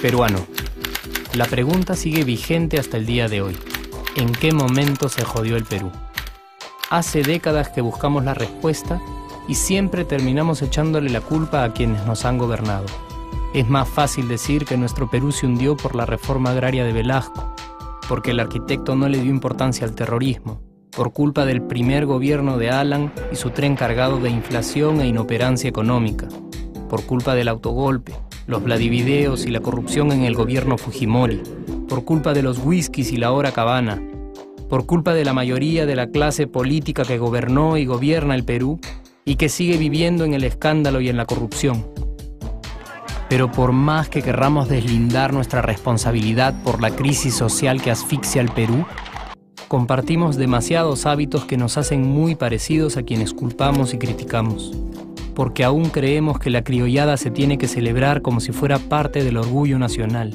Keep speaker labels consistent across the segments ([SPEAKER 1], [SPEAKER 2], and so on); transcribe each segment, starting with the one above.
[SPEAKER 1] Peruano. La pregunta sigue vigente hasta el día de hoy. ¿En qué momento se jodió el Perú? Hace décadas que buscamos la respuesta y siempre terminamos echándole la culpa a quienes nos han gobernado. Es más fácil decir que nuestro Perú se hundió por la reforma agraria de Velasco, porque el arquitecto no le dio importancia al terrorismo, por culpa del primer gobierno de Alan y su tren cargado de inflación e inoperancia económica, por culpa del autogolpe, los Vladivideos y la corrupción en el gobierno Fujimori, por culpa de los whiskies y la hora cabana, por culpa de la mayoría de la clase política que gobernó y gobierna el Perú y que sigue viviendo en el escándalo y en la corrupción. Pero por más que querramos deslindar nuestra responsabilidad por la crisis social que asfixia al Perú, compartimos demasiados hábitos que nos hacen muy parecidos a quienes culpamos y criticamos, porque aún creemos que la criollada se tiene que celebrar como si fuera parte del orgullo nacional.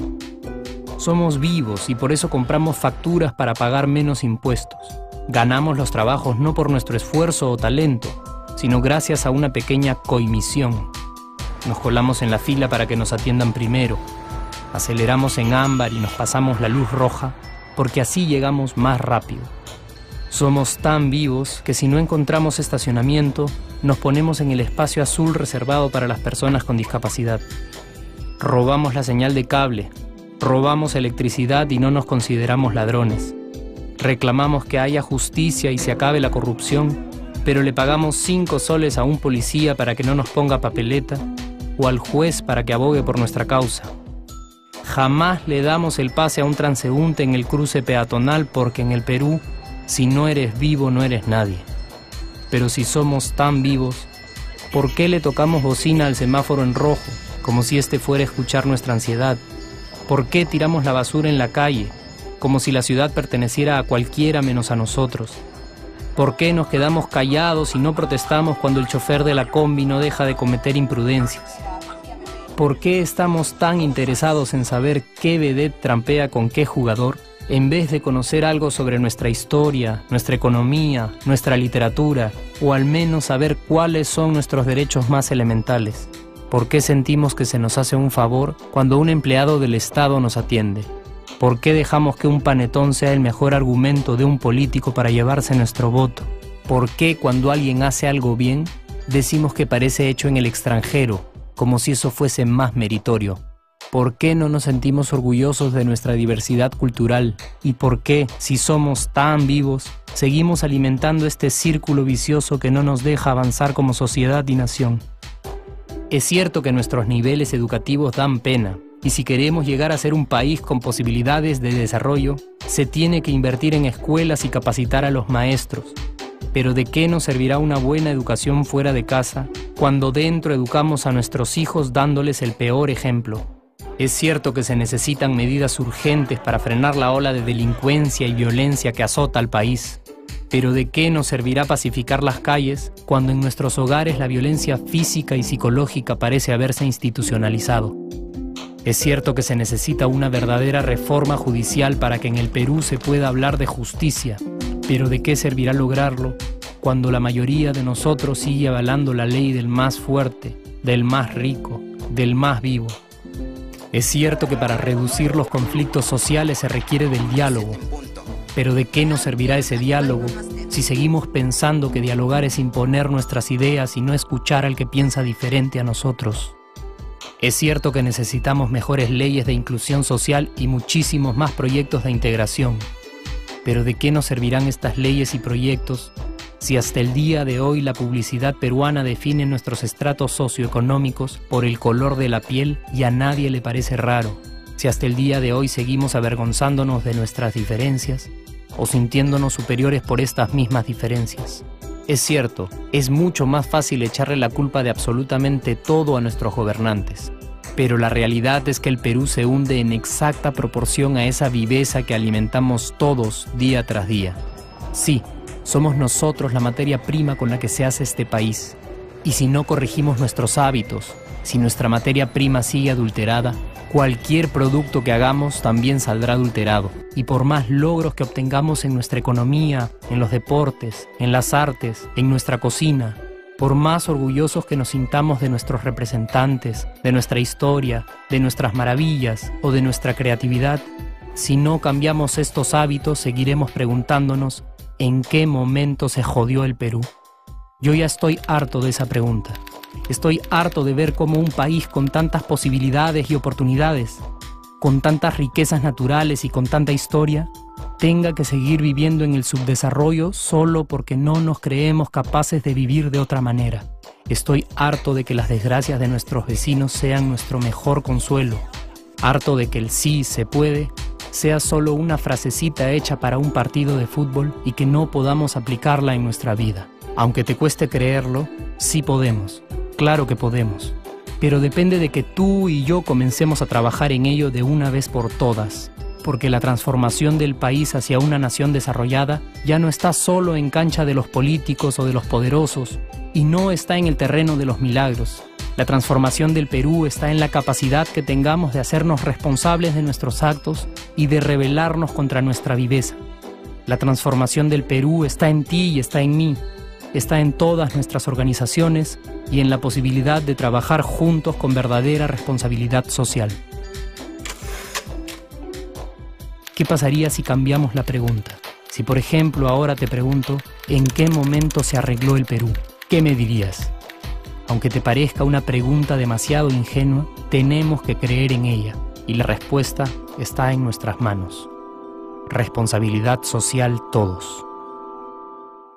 [SPEAKER 1] Somos vivos y por eso compramos facturas para pagar menos impuestos. Ganamos los trabajos no por nuestro esfuerzo o talento, sino gracias a una pequeña coimisión. Nos colamos en la fila para que nos atiendan primero, aceleramos en ámbar y nos pasamos la luz roja, porque así llegamos más rápido. Somos tan vivos que si no encontramos estacionamiento, nos ponemos en el espacio azul reservado para las personas con discapacidad. Robamos la señal de cable, robamos electricidad y no nos consideramos ladrones. Reclamamos que haya justicia y se acabe la corrupción, pero le pagamos 5 soles a un policía para que no nos ponga papeleta o al juez para que abogue por nuestra causa. Jamás le damos el pase a un transeúnte en el cruce peatonal porque en el Perú, si no eres vivo, no eres nadie. Pero si somos tan vivos, ¿por qué le tocamos bocina al semáforo en rojo, como si este fuera a escuchar nuestra ansiedad? ¿Por qué tiramos la basura en la calle, como si la ciudad perteneciera a cualquiera menos a nosotros? ¿Por qué nos quedamos callados y no protestamos cuando el chofer de la combi no deja de cometer imprudencias? ¿Por qué estamos tan interesados en saber qué vedette trampea con qué jugador, en vez de conocer algo sobre nuestra historia, nuestra economía, nuestra literatura, o al menos saber cuáles son nuestros derechos más elementales? ¿Por qué sentimos que se nos hace un favor cuando un empleado del Estado nos atiende? ¿Por qué dejamos que un panetón sea el mejor argumento de un político para llevarse nuestro voto? ¿Por qué cuando alguien hace algo bien, decimos que parece hecho en el extranjero, como si eso fuese más meritorio? ¿Por qué no nos sentimos orgullosos de nuestra diversidad cultural? ¿Y por qué, si somos tan vivos, seguimos alimentando este círculo vicioso que no nos deja avanzar como sociedad y nación? Es cierto que nuestros niveles educativos dan pena, y si queremos llegar a ser un país con posibilidades de desarrollo, se tiene que invertir en escuelas y capacitar a los maestros. Pero ¿de qué nos servirá una buena educación fuera de casa cuando dentro educamos a nuestros hijos dándoles el peor ejemplo? Es cierto que se necesitan medidas urgentes para frenar la ola de delincuencia y violencia que azota al país. Pero ¿de qué nos servirá pacificar las calles cuando en nuestros hogares la violencia física y psicológica parece haberse institucionalizado? Es cierto que se necesita una verdadera reforma judicial para que en el Perú se pueda hablar de justicia, pero ¿de qué servirá lograrlo cuando la mayoría de nosotros sigue avalando la ley del más fuerte, del más rico, del más vivo? Es cierto que para reducir los conflictos sociales se requiere del diálogo, pero ¿de qué nos servirá ese diálogo si seguimos pensando que dialogar es imponer nuestras ideas y no escuchar al que piensa diferente a nosotros? Es cierto que necesitamos mejores leyes de inclusión social y muchísimos más proyectos de integración. Pero ¿de qué nos servirán estas leyes y proyectos si hasta el día de hoy la publicidad peruana define nuestros estratos socioeconómicos por el color de la piel y a nadie le parece raro? Si hasta el día de hoy seguimos avergonzándonos de nuestras diferencias o sintiéndonos superiores por estas mismas diferencias. Es cierto, es mucho más fácil echarle la culpa de absolutamente todo a nuestros gobernantes. Pero la realidad es que el Perú se hunde en exacta proporción a esa viveza que alimentamos todos día tras día. Sí, somos nosotros la materia prima con la que se hace este país. Y si no corregimos nuestros hábitos, Si nuestra materia prima sigue adulterada, cualquier producto que hagamos también saldrá adulterado. Y por más logros que obtengamos en nuestra economía, en los deportes, en las artes, en nuestra cocina, por más orgullosos que nos sintamos de nuestros representantes, de nuestra historia, de nuestras maravillas o de nuestra creatividad, si no cambiamos estos hábitos, seguiremos preguntándonos ¿en qué momento se jodió el Perú? Yo ya estoy harto de esa pregunta. Estoy harto de ver cómo un país con tantas posibilidades y oportunidades, con tantas riquezas naturales y con tanta historia, tenga que seguir viviendo en el subdesarrollo solo porque no nos creemos capaces de vivir de otra manera. Estoy harto de que las desgracias de nuestros vecinos sean nuestro mejor consuelo. Harto de que el sí se puede sea solo una frasecita hecha para un partido de fútbol y que no podamos aplicarla en nuestra vida. Aunque te cueste creerlo, sí podemos. Claro que podemos. Pero depende de que tú y yo comencemos a trabajar en ello de una vez por todas. Porque la transformación del país hacia una nación desarrollada ya no está solo en cancha de los políticos o de los poderosos, y no está en el terreno de los milagros. La transformación del Perú está en la capacidad que tengamos de hacernos responsables de nuestros actos y de rebelarnos contra nuestra viveza. La transformación del Perú está en ti y está en mí. Está en todas nuestras organizaciones y en la posibilidad de trabajar juntos con verdadera responsabilidad social. ¿Qué pasaría si cambiamos la pregunta? Si, por ejemplo, ahora te pregunto, ¿en qué momento se arregló el Perú? ¿Qué me dirías? Aunque te parezca una pregunta demasiado ingenua, tenemos que creer en ella, y la respuesta está en nuestras manos. Responsabilidad social todos.